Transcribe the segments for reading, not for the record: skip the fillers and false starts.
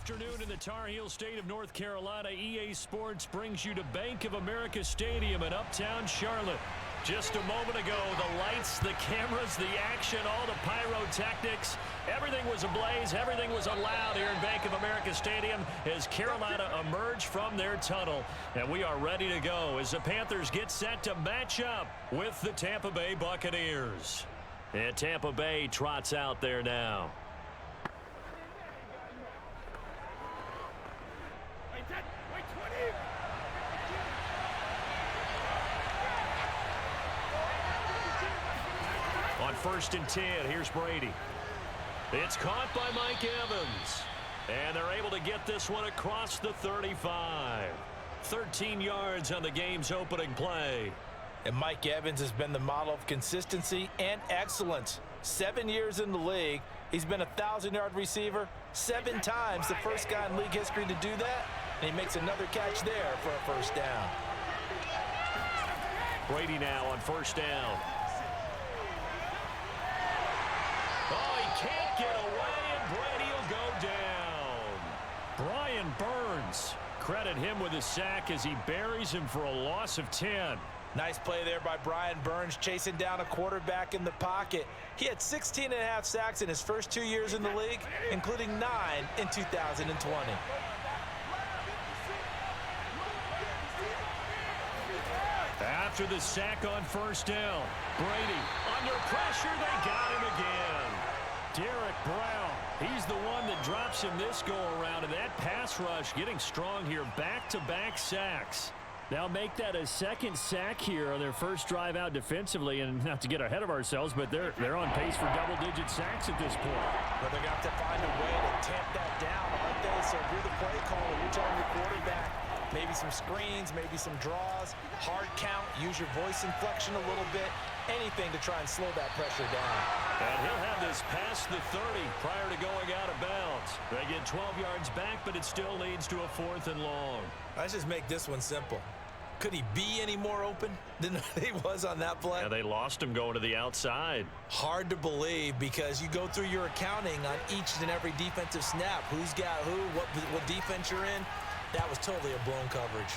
afternoon in the Tar Heel state of North Carolina. EA Sports brings you to Bank of America Stadium in uptown Charlotte. Just a moment ago, the lights, the cameras, the action, all the pyrotechnics, everything was ablaze, everything was allowed here in Bank of America Stadium as Carolina emerged from their tunnel. And we are ready to go as the Panthers get set to match up with the Tampa Bay Buccaneers. And Tampa Bay trots out there now. On 1st and 10, here's Brady. It's caught by Mike Evans. And they're able to get this one across the 35. 13 yards on the game's opening play. And Mike Evans has been the model of consistency and excellence. 7 years in the league. He's been a 1,000-yard receiver 7 times, the first guy in league history to do that. And he makes another catch there for a first down. Brady now on 1st down. Oh, he can't get away, and Brady will go down. Brian Burns. Credit him with a sack as he buries him for a loss of 10. Nice play there by Brian Burns, chasing down a quarterback in the pocket. He had 16.5 sacks in his first 2 years in the league, including 9 in 2020. After the sack on 1st down, Brady under pressure, they got him again. Derek Brown, he's the one that drops him this go-around, and that pass rush getting strong here, back-to-back sacks. Now make that a second sack here on their first drive out defensively, and not to get ahead of ourselves, but they're on pace for double-digit sacks at this point. But they're going to have to find a way to tamp that down, aren't they? So if you're the play caller, you're telling your quarterback, maybe some screens, maybe some draws, hard count, use your voice inflection a little bit, anything to try and slow that pressure down. And he'll have this past the 30 prior to going out of bounds. They get 12 yards back, but it still leads to a 4th and long. Let's just make this one simple. Could he be any more open than he was on that play? Yeah, they lost him going to the outside. Hard to believe because you go through your accounting on each and every defensive snap. Who's got who, what defense you're in. That was totally a blown coverage.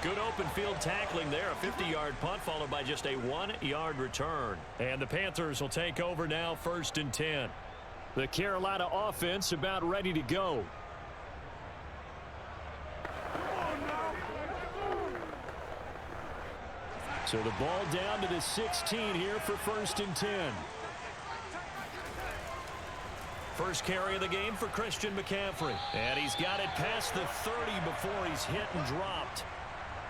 Good open field tackling there. A 50-yard punt followed by just a 1-yard return. And the Panthers will take over now, 1st and 10. The Carolina offense about ready to go. So the ball down to the 16 here for 1st and 10. First carry of the game for Christian McCaffrey. And he's got it past the 30 before he's hit and dropped.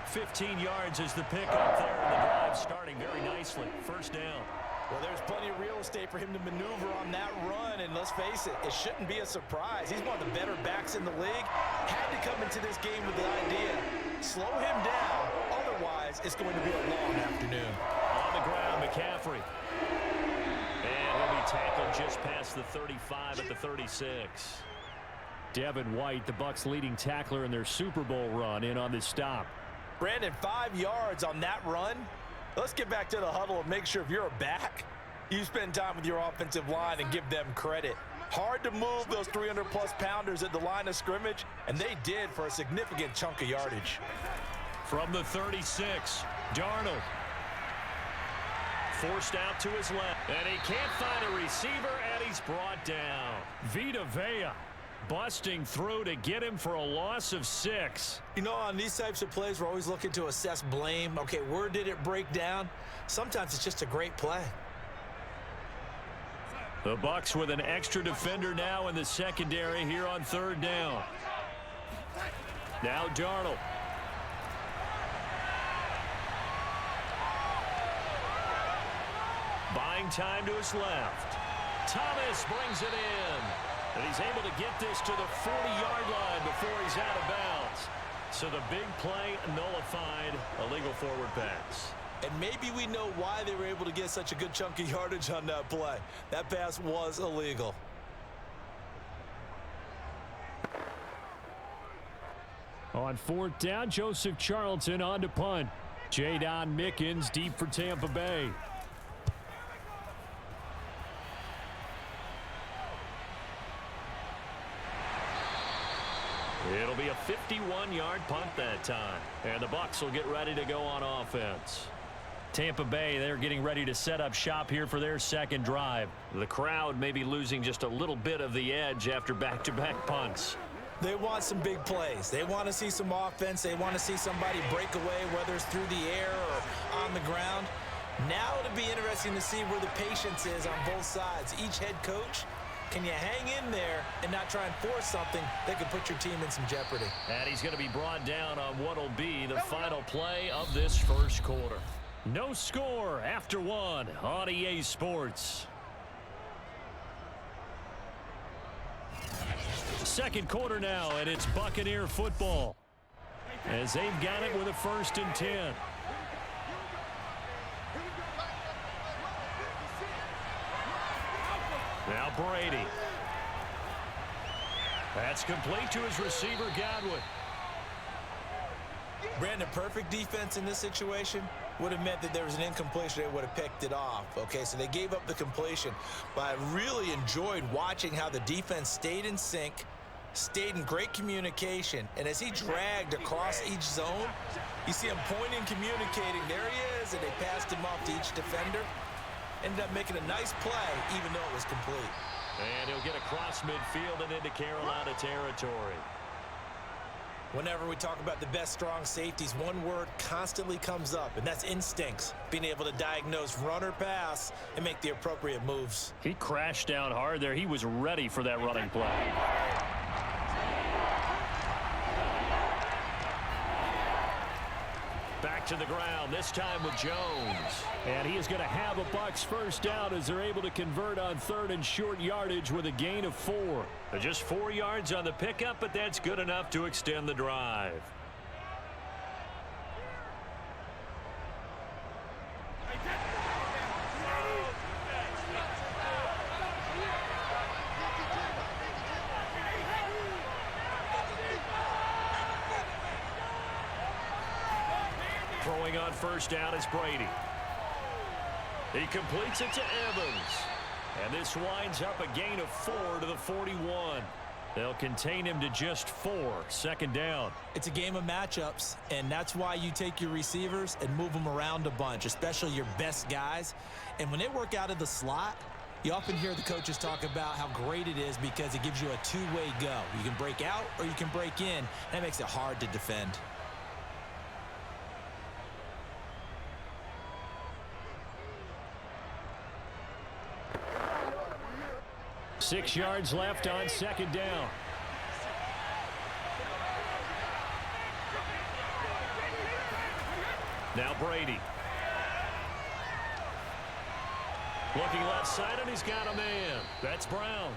15 yards is the pickup there, and the drive starting very nicely. 1st down. Well, there's plenty of real estate for him to maneuver on that run, and let's face it, it shouldn't be a surprise. He's one of the better backs in the league. Had to come into this game with the idea, slow him down, otherwise it's going to be a long afternoon. On the ground, McCaffrey. And he'll be tackled just past the 35 at the 36. Devin White, the Bucs' leading tackler in their Super Bowl run, in on this stop. Brandon, 5 yards on that run. Let's get back to the huddle and make sure if you're a back, you spend time with your offensive line and give them credit. Hard to move those 300-plus pounders at the line of scrimmage, and they did for a significant chunk of yardage. From the 36, Darnold. Forced out to his left, and he can't find a receiver, and he's brought down. Vita Vea busting through to get him for a loss of 6. You know, on these types of plays, we're always looking to assess blame. Okay, where did it break down? Sometimes it's just a great play. The Bucs with an extra defender now in the secondary here on 3rd down. Now Darnold. Buying time to his left. Thomas brings it in. And he's able to get this to the 40-yard line before he's out of bounds. So the big play nullified, a legal forward pass. And maybe we know why they were able to get such a good chunk of yardage on that play. That pass was illegal. On 4th down, Joseph Charlton on to punt. Jadon Mickens deep for Tampa Bay. 51-yard punt that time. And the Bucs will get ready to go on offense. Tampa Bay, they're getting ready to set up shop here for their second drive. The crowd may be losing just a little bit of the edge after back-to-back punts. They want some big plays. They want to see some offense. They want to see somebody break away, whether it's through the air or on the ground. Now it'll be interesting to see where the patience is on both sides. Each head coach, can you hang in there and not try and force something that could put your team in some jeopardy? And he's going to be brought down on what will be the final play of this first quarter. No score after one on EA Sports. Second quarter now, and it's Buccaneer football as they've got it with a 1st and 10. Now Brady. That's complete to his receiver, Godwin. Brandon, perfect defense in this situation would have meant that there was an incompletion. They would have picked it off. Okay, so they gave up the completion. But I really enjoyed watching how the defense stayed in sync, stayed in great communication. And as he dragged across each zone, you see him pointing, communicating. There he is, and they passed him off to each defender. Ended up making a nice play, even though it was complete. And he'll get across midfield and into Carolina territory. Whenever we talk about the best strong safeties, one word constantly comes up, and that's instincts. Being able to diagnose run or pass and make the appropriate moves. He crashed down hard there. He was ready for that running play. Back to the ground, this time with Jones. And he is going to have a Bucs first down as they're able to convert on 3rd and short yardage with a gain of 4. Just 4 yards on the pickup, but that's good enough to extend the drive. Throwing on first down is Brady. He completes it to Evans. And this winds up a gain of 4 to the 41. They'll contain him to just 4. Second down. It's a game of matchups, and that's why you take your receivers and move them around a bunch, especially your best guys. And when they work out of the slot, you often hear the coaches talk about how great it is because it gives you a two-way go. You can break out or you can break in. That makes it hard to defend. Six yards left on second down. Now Brady. Looking left side, and he's got a man. That's Brown.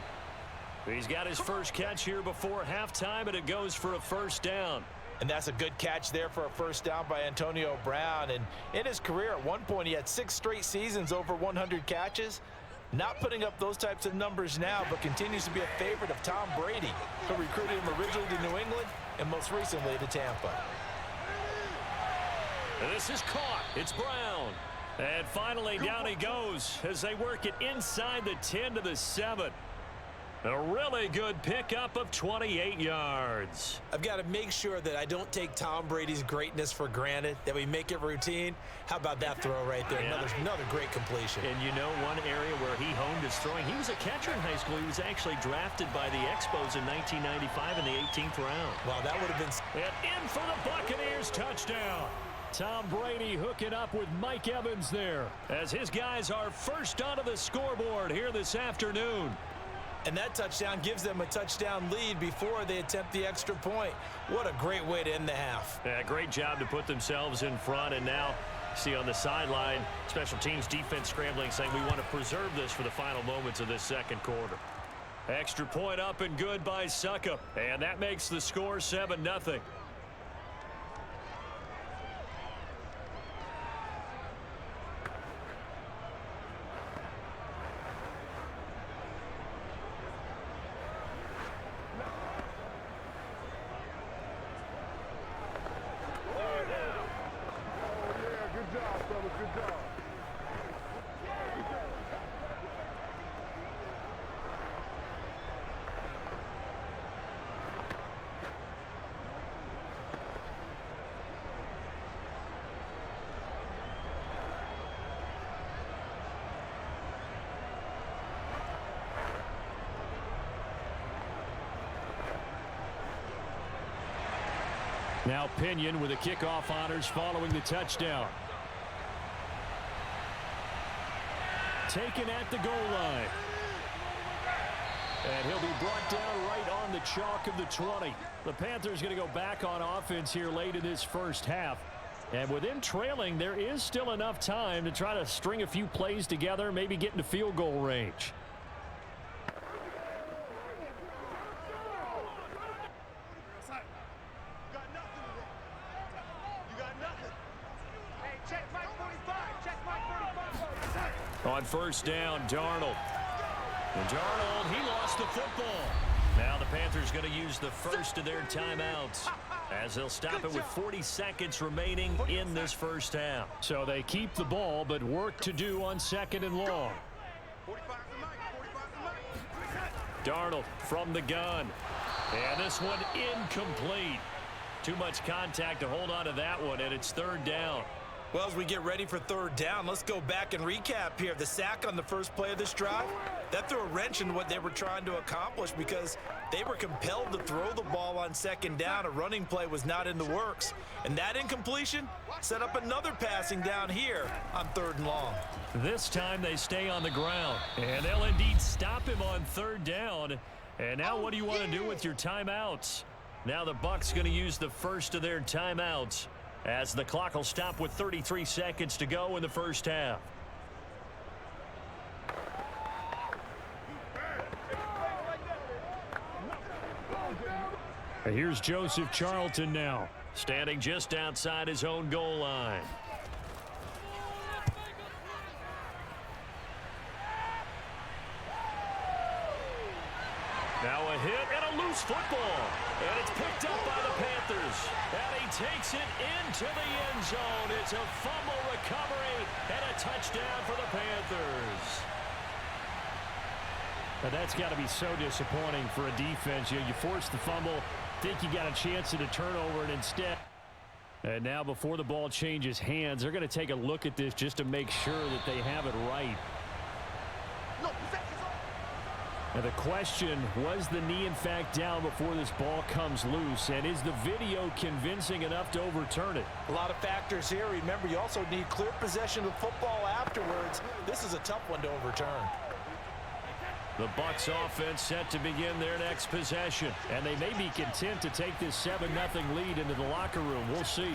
He's got his first catch here before halftime, and it goes for a first down. And that's a good catch there for a first down by Antonio Brown. And in his career, at one point, he had 6 straight seasons over 100 catches. Not putting up those types of numbers now, but continues to be a favorite of Tom Brady, who recruited him originally to New England and most recently to Tampa. And this is caught. It's Brown. And finally, down he goes as they work it inside the 10 to the 7. A really good pickup of 28 yards. I've got to make sure that I don't take Tom Brady's greatness for granted, that we make it routine. How about that throw right there? Yeah. Another great completion. And you know one area where he honed his throwing, he was a catcher in high school. He was actually drafted by the Expos in 1995 in the 18th round. Wow, that would have been... And in for the Buccaneers touchdown. Tom Brady hooking up with Mike Evans there as his guys are first onto the scoreboard here this afternoon. And that touchdown gives them a touchdown lead before they attempt the extra point. What a great way to end the half. Yeah, great job to put themselves in front. And now, see on the sideline, special teams defense scrambling, saying we want to preserve this for the final moments of this second quarter. Extra point up and good by Suckup. And that makes the score 7-0. Now Pinion with the kickoff honors following the touchdown. Taken at the goal line. And he'll be brought down right on the chalk of the 20. The Panthers going to go back on offense here late in this first half. And with them trailing, there is still enough time to try to string a few plays together, maybe get into field goal range. On first down, Darnold. And Darnold, he lost the football. Now the Panthers going to use the first of their timeouts as they'll stop it with 40 seconds remaining in this first half. So they keep the ball, but work to do on second and long. Darnold from the gun. And this one incomplete. Too much contact to hold on to that one, and it's third down. Well, as we get ready for third down, let's go back and recap here. The sack on the first play of this drive, that threw a wrench in what they were trying to accomplish because they were compelled to throw the ball on second down. A running play was not in the works. And that incompletion set up another passing down here on third and long. This time they stay on the ground, and they'll indeed stop him on third down. And now what do you want to do with your timeouts? Now the Bucs going to use the first of their timeouts, as the clock will stop with 33 seconds to go in the first half. And here's Joseph Charlton now, standing just outside his own goal line. Now a hit and a loose football. And it's picked up by the Panthers. And he takes it into the end zone. It's a fumble recovery and a touchdown for the Panthers. And that's got to be so disappointing for a defense. You force the fumble, think you got a chance at a turnover, and instead. And now before the ball changes hands, they're going to take a look at this just to make sure that they have it right. And the question, was the knee in fact down before this ball comes loose? And is the video convincing enough to overturn it? A lot of factors here. Remember, you also need clear possession of football afterwards. This is a tough one to overturn. The Bucs offense set to begin their next possession. And they may be content to take this 7-0 lead into the locker room. We'll see.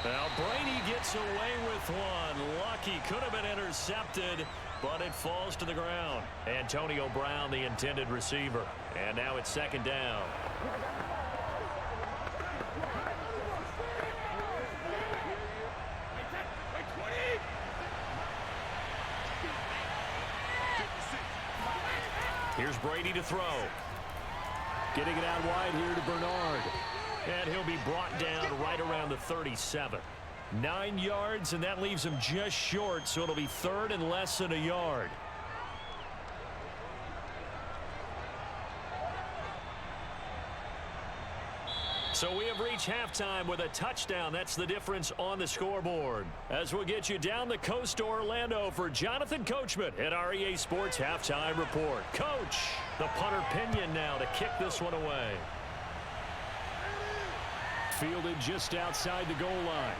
Now Brady gets away with one. Lucky, could have been intercepted, but it falls to the ground. Antonio Brown, the intended receiver. And now it's second down. Here's Brady to throw. Getting it out wide here to Bernard. And he'll be brought down right around the 37. 9 yards, and that leaves him just short, so it'll be third and less than a yard. So we have reached halftime with a touchdown. That's the difference on the scoreboard. As we'll get you down the coast to Orlando for Jonathan Coachman at our EA Sports Halftime Report. Coach, the punter Pinion now to kick this one away. Fielded just outside the goal line.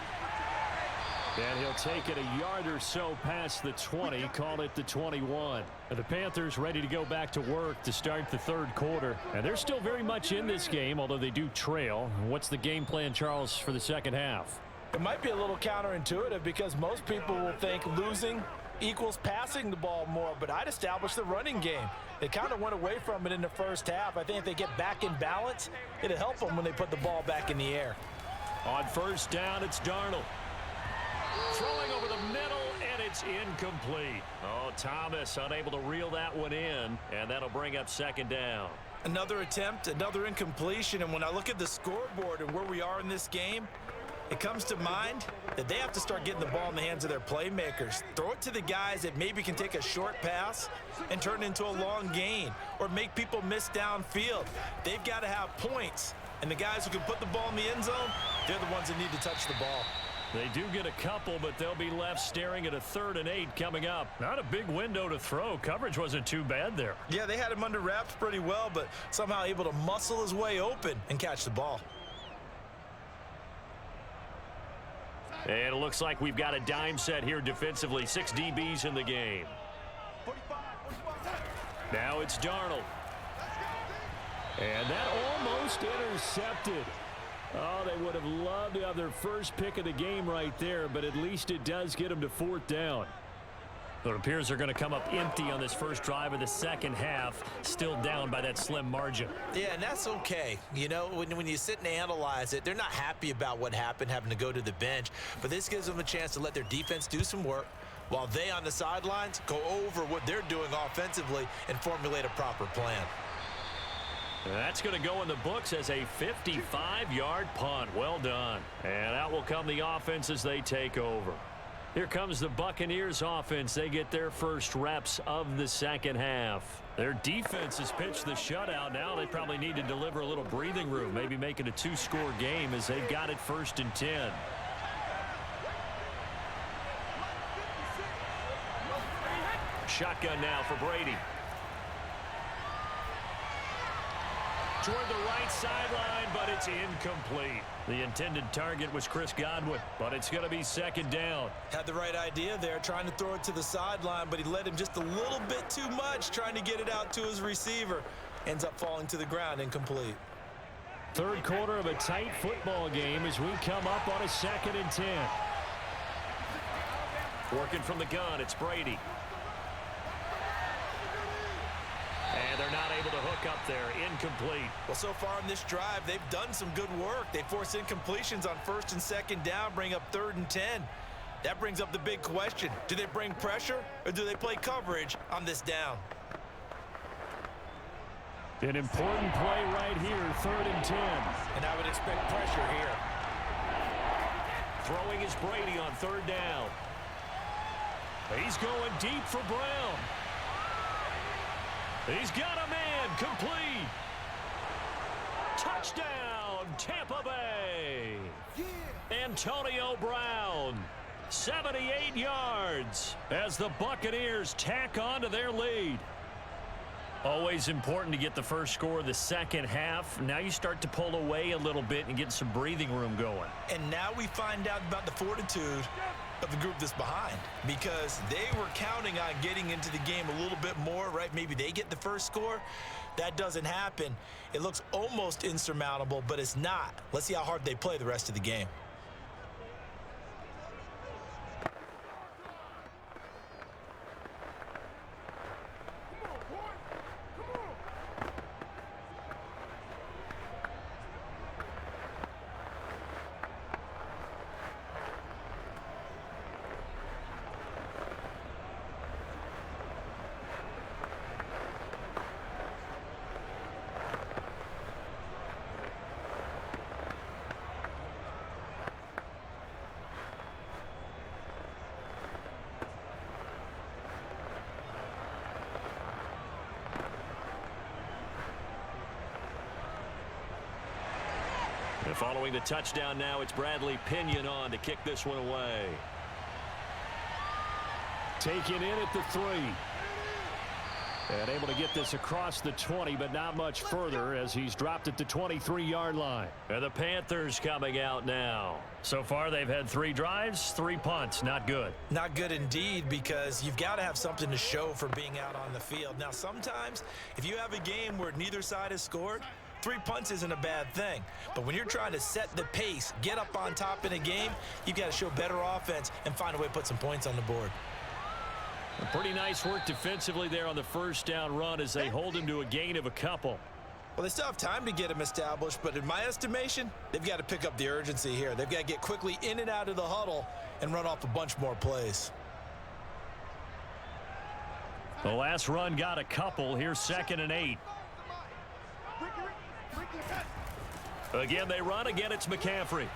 And he'll take it a yard or so past the 20, call it the 21. And the Panthers ready to go back to work to start the third quarter. And they're still very much in this game, although they do trail. What's the game plan, Charles, for the second half? It might be a little counterintuitive because most people will think losing equals passing the ball more, but I'd establish the running game. They kind of went away from it in the first half. I think if they get back in balance, it'll help them when they put the ball back in the air. On first down, it's Darnold. Throwing over the middle, and it's incomplete. Oh, Thomas unable to reel that one in, and that'll bring up second down. Another attempt, another incompletion, and when I look at the scoreboard and where we are in this game, it comes to mind that they have to start getting the ball in the hands of their playmakers. Throw it to the guys that maybe can take a short pass and turn it into a long gain or make people miss downfield. They've got to have points, and the guys who can put the ball in the end zone, they're the ones that need to touch the ball. They do get a couple, but they'll be left staring at a 3rd and 8 coming up. Not a big window to throw. Coverage wasn't too bad there. Yeah, they had him under wraps pretty well, but somehow able to muscle his way open and catch the ball. And it looks like we've got a dime set here defensively. 6 DBs in the game. Now it's Darnold. And that almost intercepted. Oh, they would have loved to have their first pick of the game right there, but at least it does get them to 4th down. It appears they're going to come up empty on this first drive of the second half, still down by that slim margin. Yeah, and that's okay. You know, when you sit and analyze it, they're not happy about what happened, having to go to the bench, but this gives them a chance to let their defense do some work while they on the sidelines go over what they're doing offensively and formulate a proper plan. That's going to go in the books as a 55-yard punt. Well done. And out will come the offense as they take over. Here comes the Buccaneers offense. They get their first reps of the second half. Their defense has pitched the shutout. Now they probably need to deliver a little breathing room, maybe make it a 2-score game as they've got it 1st and 10. Shotgun now for Brady. Toward the right sideline, but it's incomplete. The intended target was Chris Godwin, but it's going to be 2nd down. Had the right idea there, trying to throw it to the sideline, but he led him just a little bit too much, trying to get it out to his receiver. Ends up falling to the ground, incomplete. 3rd quarter of a tight football game as we come up on a 2nd and 10. Working from the gun, it's Brady. And they're not able to hook up there. Incomplete. Well, so far in this drive, they've done some good work. They force incompletions on 1st and 2nd down, bring up 3rd and 10. That brings up the big question. Do they bring pressure or do they play coverage on this down? An important play right here, 3rd and 10. And I would expect pressure here. Throwing is Brady on 3rd down. He's going deep for Brown. He's got a man, complete. Touchdown, Tampa Bay. Antonio Brown, 78 yards as the Buccaneers tack on to their lead. Always important to get the first score of the second half. Now you start to pull away a little bit and get some breathing room going. And now we find out about the fortitude of the group that's behind, because they were counting on getting into the game a little bit more, right? Maybe they get the first score. That doesn't happen. It looks almost insurmountable, but it's not. Let's see how hard they play the rest of the game. And following the touchdown now, it's Bradley Pinion on to kick this one away. Taken in at the 3. And able to get this across the 20, but not much further as he's dropped at the 23-yard line. And the Panthers coming out now. So far, they've had 3 drives, 3 punts. Not good. Not good indeed, because you've got to have something to show for being out on the field. Now, sometimes, if you have a game where neither side has scored, 3 punts isn't a bad thing. But when you're trying to set the pace, get up on top in a game, you've got to show better offense and find a way to put some points on the board. Pretty nice work defensively there on the first down run as they hold him to a gain of a couple. Well, they still have time to get him established, but in my estimation, they've got to pick up the urgency here. They've got to get quickly in and out of the huddle and run off a bunch more plays. The last run got a couple. Here's 2nd and 8. Again, they run. Again, it's McCaffrey.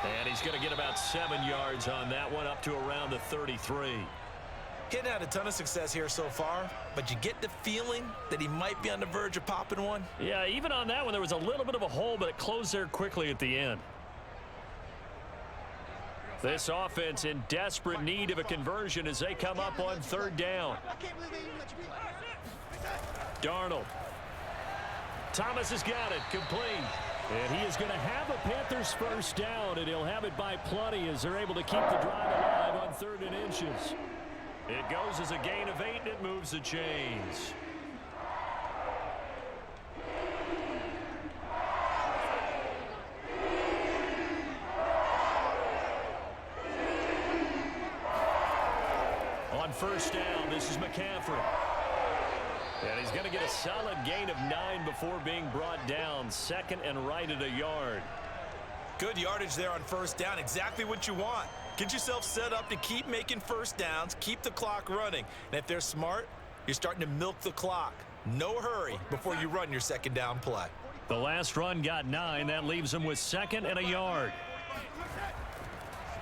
And he's going to get about 7 yards on that one, up to around the 33. Getting had a ton of success here so far, but you get the feeling that he might be on the verge of popping one. Yeah, even on that one, there was a little bit of a hole, but it closed there quickly at the end. This offense in desperate need of a conversion as they come up on 3rd down. Darnold. Thomas has got it, complete. And he is going to have a Panthers first down, and he'll have it by plenty as they're able to keep the drive alive on 3rd and inches. It goes as a gain of 8, and it moves the chains. On first down, this is McCaffrey. And he's going to get a solid gain of 9 before being brought down. 2nd and right at a yard. Good yardage there on first down. Exactly what you want. Get yourself set up to keep making first downs, keep the clock running. And if they're smart, you're starting to milk the clock. No hurry before you run your 2nd down play. The last run got 9. That leaves them with 2nd and a yard.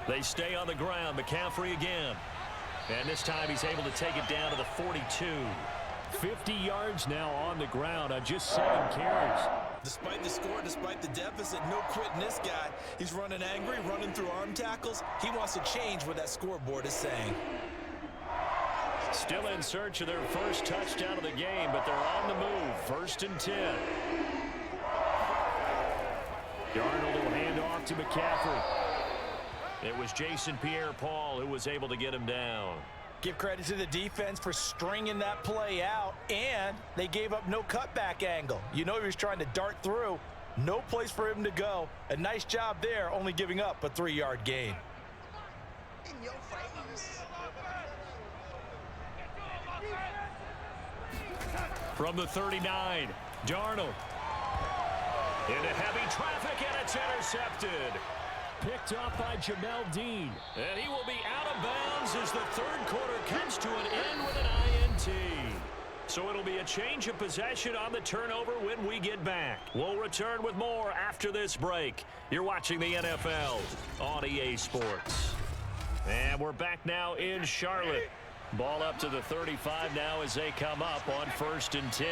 They stay on the ground. McCaffrey again. And this time he's able to take it down to the 42. 50 yards now on the ground on just 7 carries. Despite the score, despite the deficit, no quitting this guy. He's running angry, running through arm tackles. He wants to change what that scoreboard is saying. Still in search of their first touchdown of the game, but they're on the move. 1st and 10. Darnold will hand off to McCaffrey. It was Jason Pierre-Paul who was able to get him down. Give credit to the defense for stringing that play out, and they gave up no cutback angle. You know he was trying to dart through. No place for him to go. A nice job there, only giving up a 3-yard gain. From the 39, Darnold. Into heavy traffic, and it's intercepted. Picked off by Jamel Dean. And he will be out of bounds as the 3rd quarter comes to an end with an INT. So it'll be a change of possession on the turnover when we get back. We'll return with more after this break. You're watching the NFL on EA Sports. And we're back now in Charlotte. Ball up to the 35 now as they come up on 1st and 10.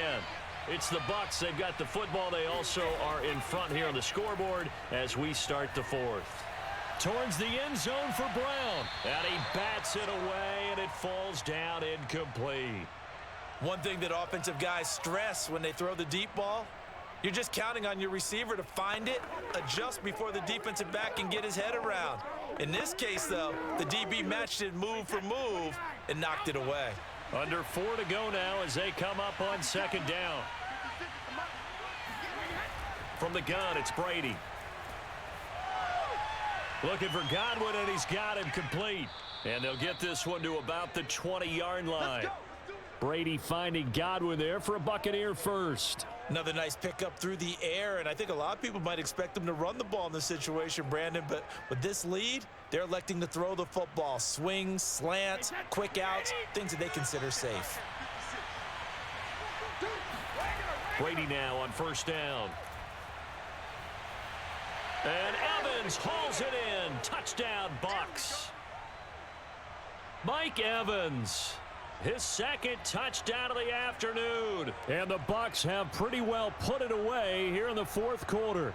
It's the Bucs. They've got the football. They also are in front here on the scoreboard as we start the 4th. Towards the end zone for Brown. And he bats it away, and it falls down incomplete. One thing that offensive guys stress when they throw the deep ball, you're just counting on your receiver to find it, adjust before the defensive back can get his head around. In this case, though, the DB matched it move for move and knocked it away. Under 4 to go now as they come up on 2nd down. From the gun, it's Brady. Looking for Godwin, and he's got him complete. And they'll get this one to about the 20-yard line. Brady finding Godwin there for a Buccaneer first. Another nice pickup through the air, and I think a lot of people might expect them to run the ball in this situation, Brandon, but with this lead, they're electing to throw the football. Swings, slants, quick outs, things that they consider safe. Brady now on 1st down. And Evans hauls it in. Touchdown, Bucs. Mike Evans. His 2nd touchdown of the afternoon. And the Bucs have pretty well put it away here in the 4th quarter.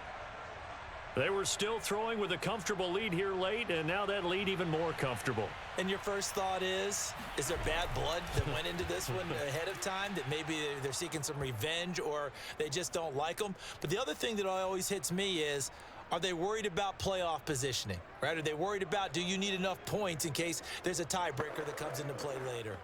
They were still throwing with a comfortable lead here late, and now that lead even more comfortable. And your first thought is there bad blood that went into this one ahead of time, that maybe they're seeking some revenge or they just don't like them? But the other thing that always hits me is, are they worried about playoff positioning, right? Are they worried about, do you need enough points in case there's a tiebreaker that comes into play later?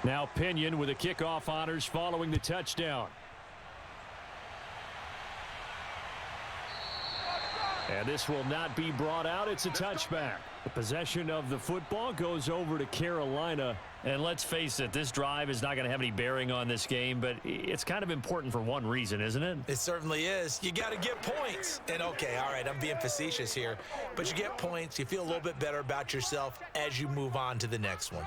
Now Pinion with the kickoff honors following the touchdown. And this will not be brought out. It's a touchback. The possession of the football goes over to Carolina. And let's face it, this drive is not going to have any bearing on this game, but it's kind of important for one reason, isn't it? It certainly is. You got to get points. And okay, all right, I'm being facetious here, but you get points. You feel a little bit better about yourself as you move on to the next one.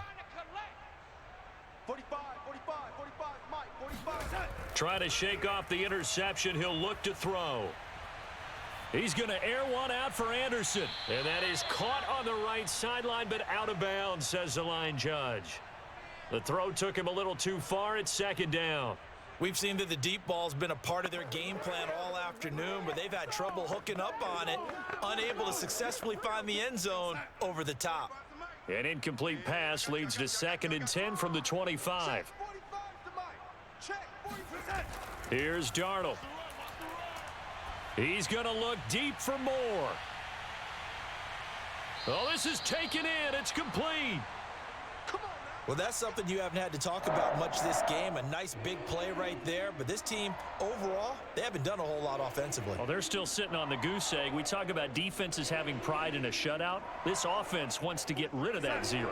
Trying to shake off the interception. He'll look to throw. He's going to air one out for Anderson. And that is caught on the right sideline, but out of bounds, says the line judge. The throw took him a little too far. It's second down. We've seen that the deep ball's been a part of their game plan all afternoon, but they've had trouble hooking up on it, unable to successfully find the end zone over the top. An incomplete pass leads to 2nd and 10 from the 25. Here's Darnold. He's going to look deep for more. Oh, this is taken in. It's complete. Well, that's something you haven't had to talk about much this game. A nice big play right there. But this team, overall, they haven't done a whole lot offensively. Well, they're still sitting on the goose egg. We talk about defenses having pride in a shutout. This offense wants to get rid of that 0.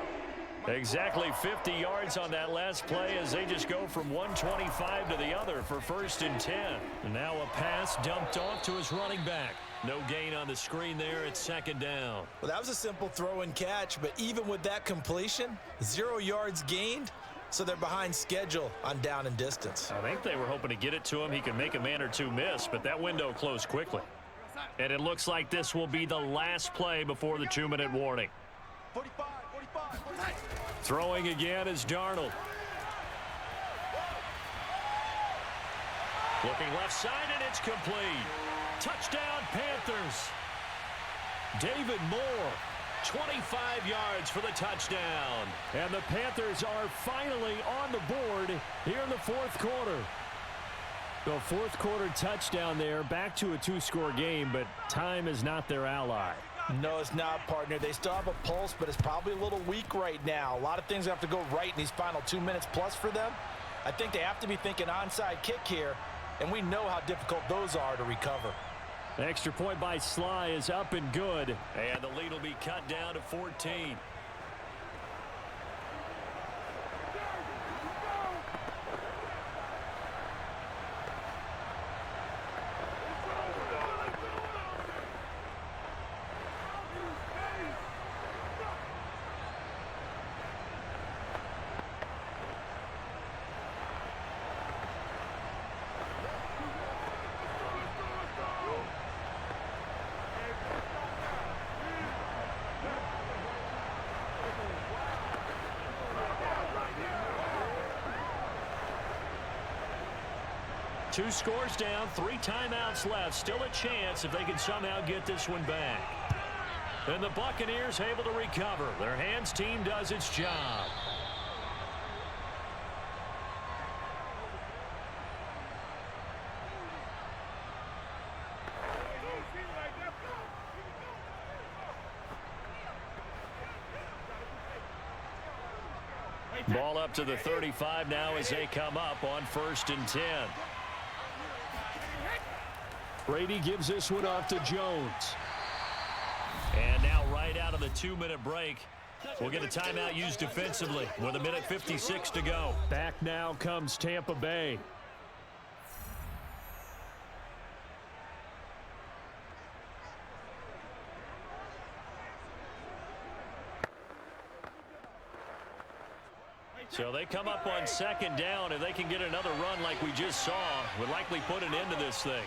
Exactly 50 yards on that last play as they just go from 125 to the other for 1st and 10. And now a pass dumped off to his running back. No gain on the screen there. It's 2nd down. Well, that was a simple throw and catch, but even with that completion, 0 yards gained, so they're behind schedule on down and distance. I think they were hoping to get it to him. He could make a man or two miss, but that window closed quickly. And it looks like this will be the last play before the 2-minute warning. 45. Throwing again is Darnold. Looking left side, and it's complete. Touchdown, Panthers. David Moore, 25 yards for the touchdown. And the Panthers are finally on the board here in the 4th quarter. The 4th quarter touchdown there, back to a 2-score game, but time is not their ally. No, it's not, partner. They still have a pulse, but it's probably a little weak right now. A lot of things have to go right in these final 2 minutes plus for them. I think they have to be thinking onside kick here, and we know how difficult those are to recover. The extra point by Sly is up and good, and the lead will be cut down to 14. Two scores down, 3 timeouts left. Still a chance if they can somehow get this one back. And the Buccaneers able to recover. Their hands team does its job. Ball up to the 35 now as they come up on 1st and 10. Brady gives this one off to Jones. And now right out of the 2-minute break, we'll get a timeout used defensively with 1:56 to go. Back now comes Tampa Bay. So they come up on 2nd down. If they can get another run like we just saw, would likely put an end to this thing.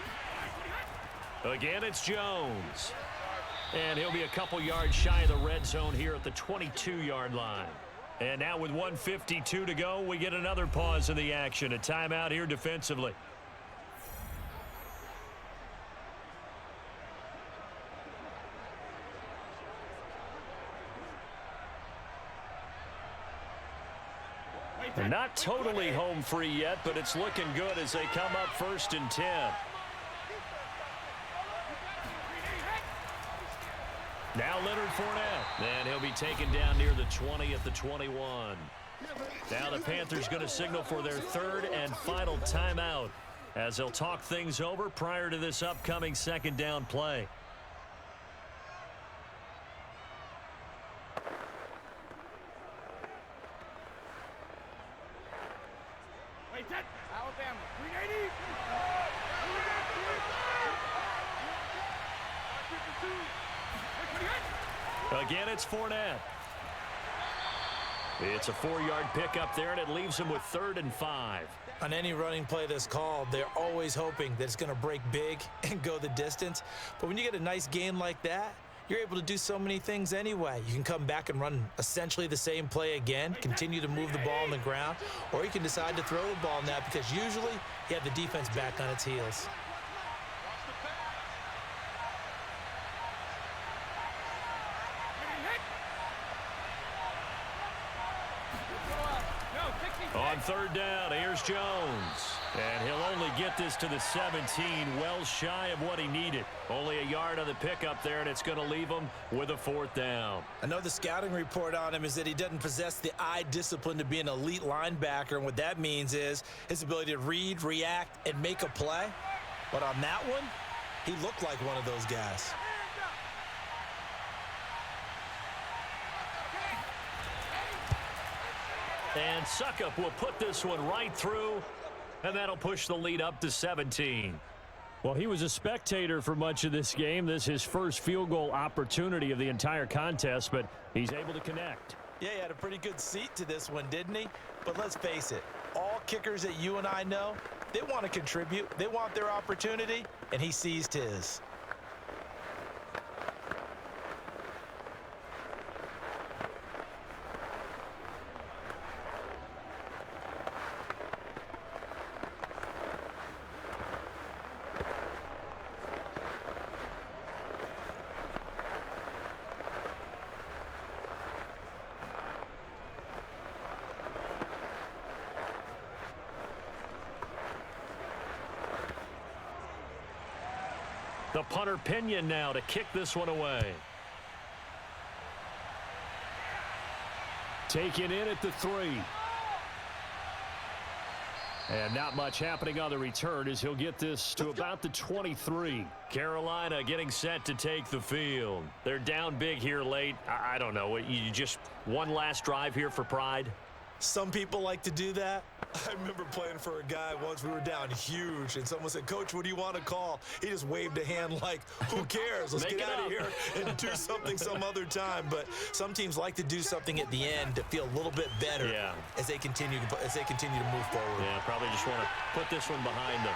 Again, it's Jones. And he'll be a couple yards shy of the red zone here at the 22-yard line. And now with 1:52 to go, we get another pause in the action. A timeout here defensively. They're not totally home free yet, but it's looking good as they come up 1st and 10. Now Leonard Fournette. And he'll be taken down near the 20 at the 21. Now the Panthers going to signal for their 3rd and final timeout as they'll talk things over prior to this upcoming 2nd down play. Alabama, 380. Again, it's Fournette. It's a 4-yard pickup there, and it leaves him with 3rd and 5. On any running play that's called, they're always hoping that it's going to break big and go the distance. But when you get a nice gain like that, you're able to do so many things anyway. You can come back and run essentially the same play again, continue to move the ball on the ground, or you can decide to throw the ball now because usually you have the defense back on its heels. On 3rd down, here's Jones. And he'll only get this to the 17, well shy of what he needed. Only a yard on the pickup there, and it's going to leave him with a 4th down. I know the scouting report on him is that he doesn't possess the eye discipline to be an elite linebacker, and what that means is his ability to read, react, and make a play. But on that one, he looked like one of those guys. And Suckup will put this one right through, and that'll push the lead up to 17. Well, he was a spectator for much of this game. This is his first field goal opportunity of the entire contest, but he's able to connect. Yeah, he had a pretty good seat to this one, didn't he? But let's face it, all kickers that you and I know, they want to contribute. They want their opportunity, and he seized his. The punter Pinion now to kick this one away. Taken in at the 3. And not much happening on the return as he'll get this to about the 23. Carolina getting set to take the field. They're down big here late. I don't know. You just one last drive here for pride? Some people like to do that. I remember playing for a guy once. We were down huge, and someone said, "Coach, what do you want to call?" He just waved a hand like, who cares? Let's get out of here and do something some other time. But some teams like to do something at the end to feel a little bit better as they continue to move forward. Yeah, probably just want to put this one behind them.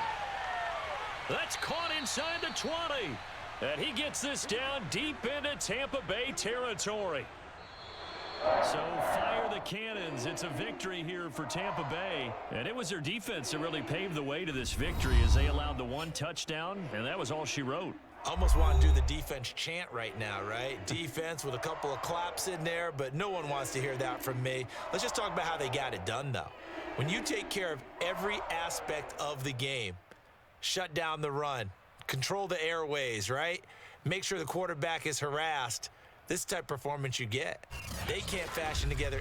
That's caught inside the 20. And he gets this down deep into Tampa Bay territory. So fire the cannons. It's a victory here for Tampa Bay. And it was their defense that really paved the way to this victory as they allowed the 1 touchdown, and that was all she wrote. Almost want to do the defense chant right now, right? Defense with a couple of claps in there, but no one wants to hear that from me. Let's just talk about how they got it done, though. When you take care of every aspect of the game, shut down the run, control the airways, right? Make sure the quarterback is harassed. This type of performance you get. They can't fashion together